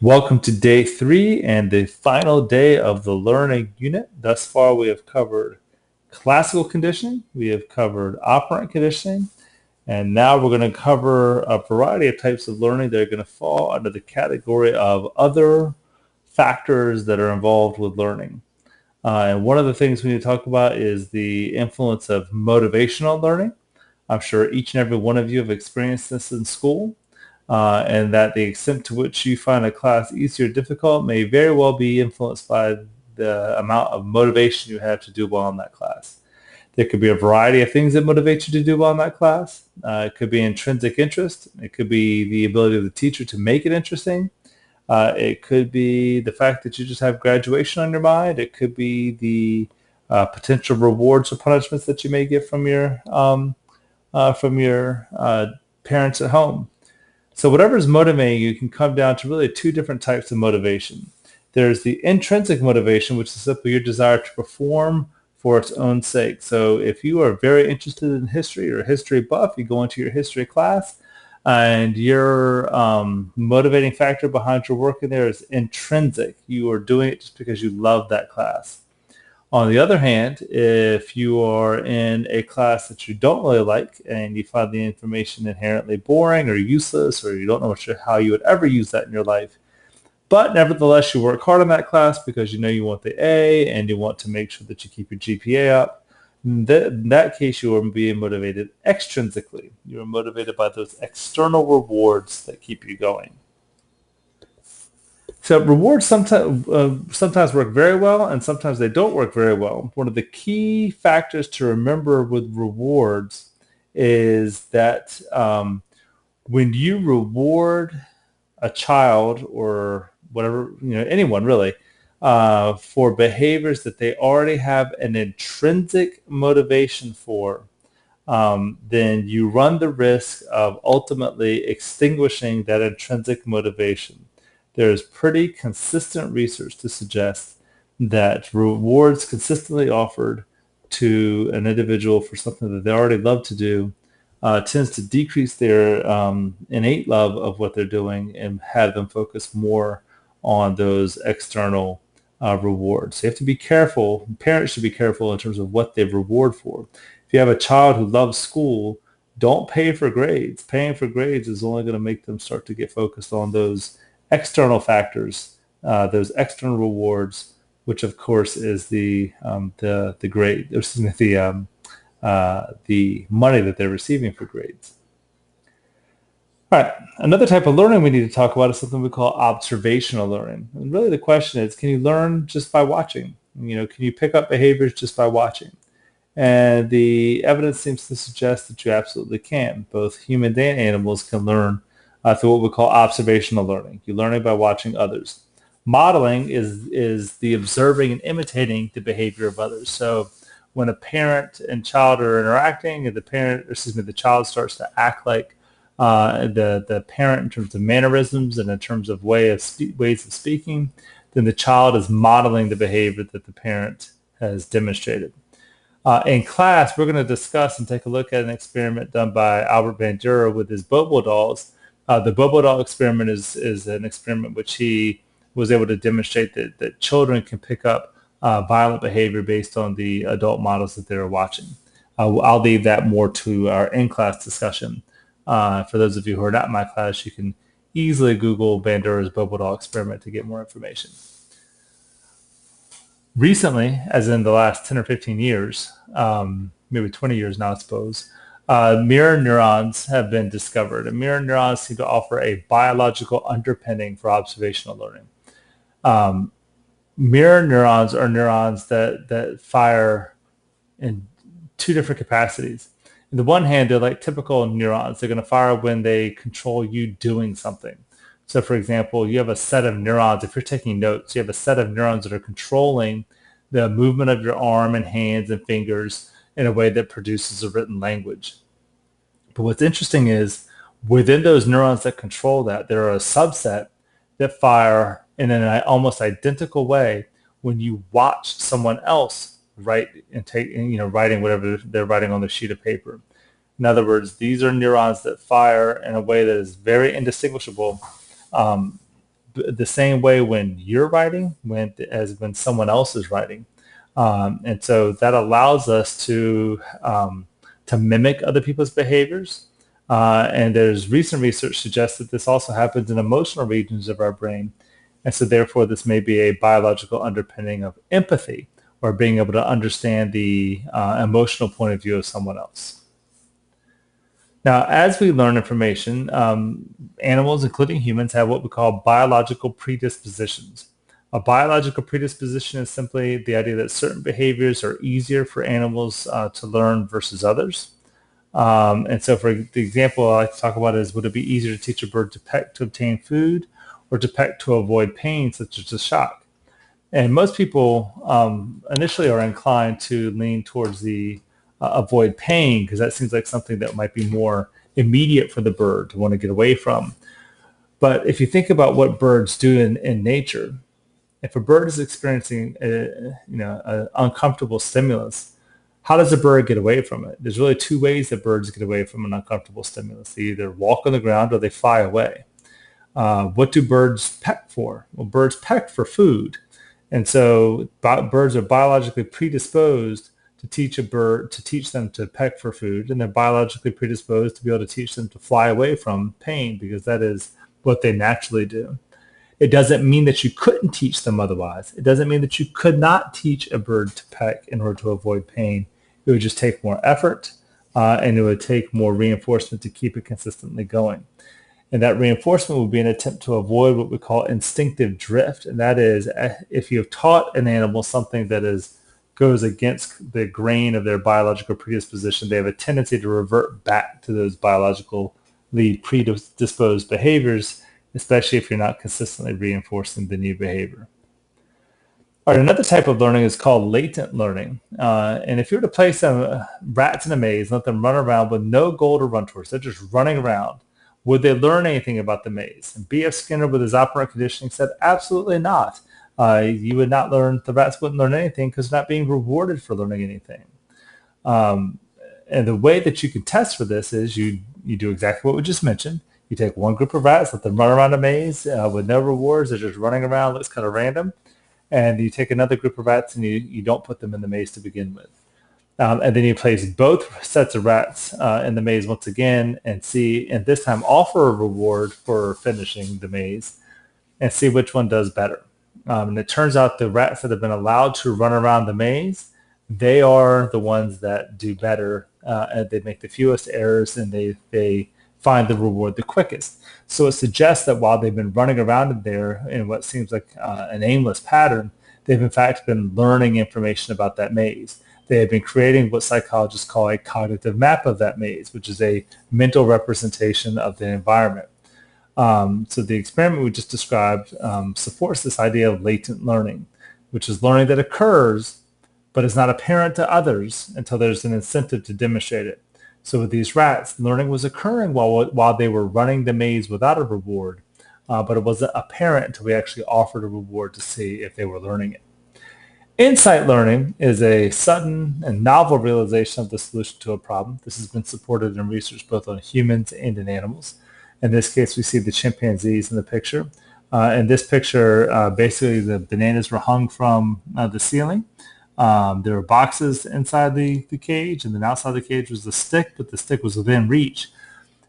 Welcome to day 3 and the final day of the learning unit. Thus far, we have covered classical conditioning, we have covered operant conditioning, and now we're going to cover a variety of types of learning that are going to fall under the category of other factors that are involved with learning. And one of the things we need to talk about is the influence of motivational learning. I'm sure each and every one of you have experienced this in school, and that the extent to which you find a class easy or difficult may very well be influenced by the amount of motivation you have to do well in that class. There could be a variety of things that motivate you to do well in that class. It could be intrinsic interest. It could be the ability of the teacher to make it interesting. It could be the fact that you just have graduation on your mind. It could be the potential rewards or punishments that you may get from your parents at home. So whatever is motivating you can come down to really two different types of motivation. There's the intrinsic motivation, which is simply your desire to perform for its own sake. So if you are very interested in history or a history buff, you go into your history class and your motivating factor behind your work in there is intrinsic. You are doing it just because you love that class. On the other hand, if you are in a class that you don't really like and you find the information inherently boring or useless, or you don't know how you would ever use that in your life, but nevertheless you work hard on that class because you know you want the A and you want to make sure that you keep your GPA up, in that case you are being motivated extrinsically. You are motivated by those external rewards that keep you going. So rewards sometimes work very well, and sometimes they don't work very well. One of the key factors to remember with rewards is that when you reward a child or whatever, anyone really, for behaviors that they already have an intrinsic motivation for, then you run the risk of ultimately extinguishing that intrinsic motivation. There is pretty consistent research to suggest that rewards consistently offered to an individual for something that they already love to do tends to decrease their innate love of what they're doing and have them focus more on those external rewards. So you have to be careful. Parents should be careful in terms of what they reward for. If you have a child who loves school, don't pay for grades. Paying for grades is only going to make them start to get focused on those external factors, those external rewards, which of course is the grade, excuse me, the money that they're receiving for grades. All right, another type of learning we need to talk about is something we call observational learning. And really the question is, can you learn just by watching? Can you pick up behaviors just by watching? And the evidence seems to suggest that you absolutely can. Both humans and animals can learn through what we call observational learning. You're learning by watching others. Modeling is the observing and imitating the behavior of others. So when a parent and child are interacting, and the child starts to act like the parent in terms of mannerisms and in terms of ways of speaking, then the child is modeling the behavior that the parent has demonstrated. In class, we're going to discuss and take a look at an experiment done by Albert Bandura with his Bobo dolls. The Bobo doll experiment is an experiment which he was able to demonstrate that children can pick up violent behavior based on the adult models that they're watching. I'll leave that more to our in-class discussion. For those of you who are not in my class, you can easily Google Bandura's Bobo doll experiment to get more information. Recently, as in the last 10 or 15 years, maybe 20 years now, I suppose, mirror neurons have been discovered. And mirror neurons seem to offer a biological underpinning for observational learning. Mirror neurons are neurons that fire in two different capacities. On the one hand, they're like typical neurons. They're going to fire when they control you doing something. So for example, you have a set of neurons. If you're taking notes, you have a set of neurons that are controlling the movement of your arm and hands and fingers in a way that produces a written language. But what's interesting is within those neurons that control that, there are a subset that fire in an almost identical way when you watch someone else write and writing whatever they're writing on the sheet of paper. In other words, these are neurons that fire in a way that is very indistinguishable the same way when you're writing as when someone else is writing. And so that allows us to mimic other people's behaviors. And there's recent research suggests that this also happens in emotional regions of our brain. And so therefore, this may be a biological underpinning of empathy, or being able to understand the emotional point of view of someone else. Now, as we learn information, animals, including humans, have what we call biological predispositions. A biological predisposition is simply the idea that certain behaviors are easier for animals to learn versus others. And so for the example I like to talk about is, would it be easier to teach a bird to peck to obtain food, or to peck to avoid pain, such as a shock? And most people initially are inclined to lean towards the avoid pain, because that seems like something that might be more immediate for the bird to want to get away from. But if you think about what birds do in nature, if a bird is experiencing an uncomfortable stimulus, how does a bird get away from it? There's really two ways that birds get away from an uncomfortable stimulus. They either walk on the ground or they fly away. What do birds peck for? Well, birds peck for food. And so birds are biologically predisposed to teach them to peck for food, and they're biologically predisposed to be able to teach them to fly away from pain, because that is what they naturally do. It doesn't mean that you couldn't teach them otherwise. It doesn't mean that you could not teach a bird to peck in order to avoid pain. It would just take more effort, and it would take more reinforcement to keep it consistently going. And that reinforcement would be an attempt to avoid what we call instinctive drift. And that is, if you have taught an animal something that goes against the grain of their biological predisposition, they have a tendency to revert back to those biologically predisposed behaviors, especially if you're not consistently reinforcing the new behavior. All right, another type of learning is called latent learning. And if you were to place some rats in a maze, let them run around with no goal to run towards, they're just running around, would they learn anything about the maze? And B.F. Skinner, with his operant conditioning, said absolutely not. You would not learn, the rats wouldn't learn anything because they're not being rewarded for learning anything. And the way that you can test for this is you do exactly what we just mentioned. You take one group of rats, let them run around a maze with no rewards. They're just running around, looks kind of random. And you take another group of rats and you don't put them in the maze to begin with. And then you place both sets of rats in the maze once again and see, and this time offer a reward for finishing the maze and see which one does better. And it turns out the rats that have been allowed to run around the maze, they are the ones that do better, and they make the fewest errors, and they find the reward the quickest. So it suggests that while they've been running around in there in what seems like an aimless pattern, they've in fact been learning information about that maze. They have been creating what psychologists call a cognitive map of that maze, which is a mental representation of the environment. So the experiment we just described supports this idea of latent learning, which is learning that occurs but is not apparent to others until there's an incentive to demonstrate it. So with these rats, learning was occurring while they were running the maze without a reward, but it wasn't apparent until we actually offered a reward to see if they were learning it. Insight learning is a sudden and novel realization of the solution to a problem. This has been supported in research both on humans and in animals. In this case, we see the chimpanzees in the picture. In this picture, basically the bananas were hung from the ceiling. There were boxes inside the cage, and then outside the cage was the stick, but the stick was within reach.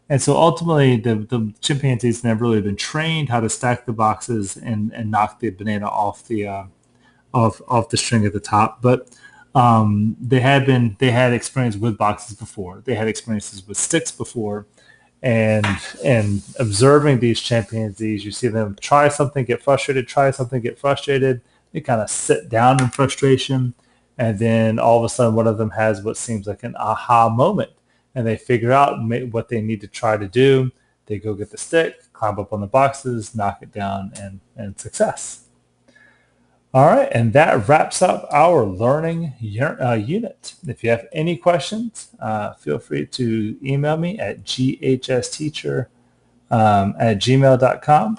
And so ultimately, the chimpanzees never really been trained how to stack the boxes and knock the banana off the string at the top. But they had experience with boxes before. They had experiences with sticks before. And observing these chimpanzees, you see them try something, get frustrated, try something, get frustrated. They kind of sit down in frustration. And then all of a sudden, one of them has what seems like an aha moment. And they figure out what they need to try to do. They go get the stick, climb up on the boxes, knock it down, and success. All right, and that wraps up our learning unit. If you have any questions, feel free to email me at ghsteacher@gmail.com.